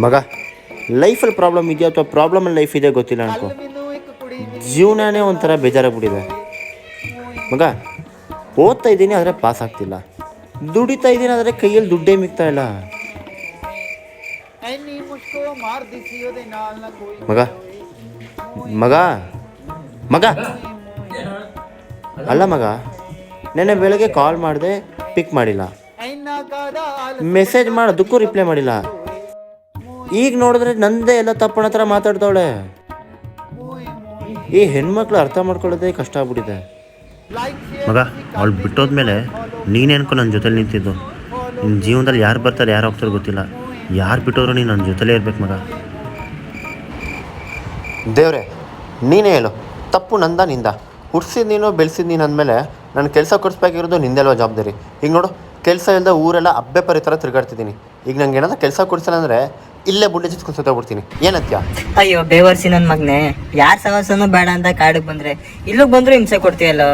ಮಗ ಲೈಫಲ್ಲಿ ಪ್ರಾಬ್ಲಮ್ ಇದೆಯಾ ಅಥವಾ ಪ್ರಾಬ್ಲಮಲ್ಲಿ ಲೈಫ್ ಇದೆ ಗೊತ್ತಿಲ್ಲ ಅನ್ಕೋ, ಜೀವನನೇ ಒಂಥರ ಬೇಜಾರಾಗ್ಬಿಟ್ಟಿದೆ ಮಗ. ಓದ್ತಾ ಇದ್ದೀನಿ ಆದರೆ ಪಾಸ್ ಆಗ್ತಿಲ್ಲ, ದುಡಿತಾ ಇದ್ದೀನಿ ಆದರೆ ಕೈಯಲ್ಲಿ ದುಡ್ಡೇ ಮಿಗ್ತಾ ಇಲ್ಲ ಮಗ. ಮಗ ಮಗ ಅಲ್ಲ ಮಗ, ನೆನ್ನೆ ಬೆಳಗ್ಗೆ ಕಾಲ್ ಮಾಡಿದೆ, ಪಿಕ್ ಮಾಡಿಲ್ಲ. ಮೆಸೇಜ್ ಮಾಡೋದಕ್ಕೂ ರಿಪ್ಲೈ ಮಾಡಿಲ್ಲ. ಈಗ ನೋಡಿದ್ರೆ ನಂದೇ ಎಲ್ಲ ತಪ್ಪಣ ಹತ್ರ ಮಾತಾಡ್ತಾವಳೆ. ಈ ಹೆಣ್ಮಕ್ಳು ಅರ್ಥ ಮಾಡ್ಕೊಳ್ಳೋದೇ ಕಷ್ಟ ಆಗ್ಬಿಟ್ಟಿದೆ ಮಗ. ಅವಳು ಬಿಟ್ಟೋದ್ಮೇಲೆ ನೀನೇನ್ಕೊ ನನ್ನ ಜೊತೆಲಿ ನಿಂತಿದ್ದು. ನಿನ್ನ ಜೀವನದಲ್ಲಿ ಯಾರು ಬರ್ತಾರೆ ಯಾರು ಹೋಗ್ತಾರೋ ಗೊತ್ತಿಲ್ಲ, ಯಾರು ಬಿಟ್ಟೋದ್ರು ನೀನು ನನ್ನ ಜೊತೆಲೇ ಇರ್ಬೇಕು ಮಗ. ದೇವ್ರೆ ನೀನೇ ಹೇಳು, ತಪ್ಪು ನಂದ ನಿಂದ? ಹುಡ್ಸಿದ್ದು ನೀನು, ಬೆಳೆಸಿದ್ದು ನೀನು ಅಂದಮೇಲೆ ನನ್ನ ಕೆಲಸ ಕೊಡಿಸ್ಬೇಕಾಗಿರೋದು ನಿಂದೆಲ್ವ ಜವಾಬ್ದಾರಿ? ಈಗ ನೋಡು, ಕೆಲಸ ಇಲ್ಲದೆ ಊರೆಲ್ಲ ಅಬ್ಬೆ ಪರಿ ಥರ ತಿರುಗಾಡ್ತಿದ್ದೀನಿ. ಈಗ ನಂಗೆ ಏನಾದರೂ ಕೆಲಸ ಕೊಡಿಸಿಲ್ಲ ಅಂದರೆ ಇಲ್ಲೇ ಬುಡ್ಡೆ ಚಿತ್ಕೊಂಡು ಸುತ್ತೋಗ್ಬಿಡ್ತೀನಿ. ಏನತ್ಯ? ಅಯ್ಯೋ ಬೇವರ್ಸಿ ನನ್ನ ಮಗನೇ, ಯಾರ ಸವಾಸನೂ ಬೇಡ ಅಂತ ಕಾಡಿಗೆ ಬಂದ್ರೆ ಇಲ್ಲಿಗೆ ಬಂದರೂ ಹಿಂಸೆ ಕೊಡ್ತೀಯಲ್ಲ.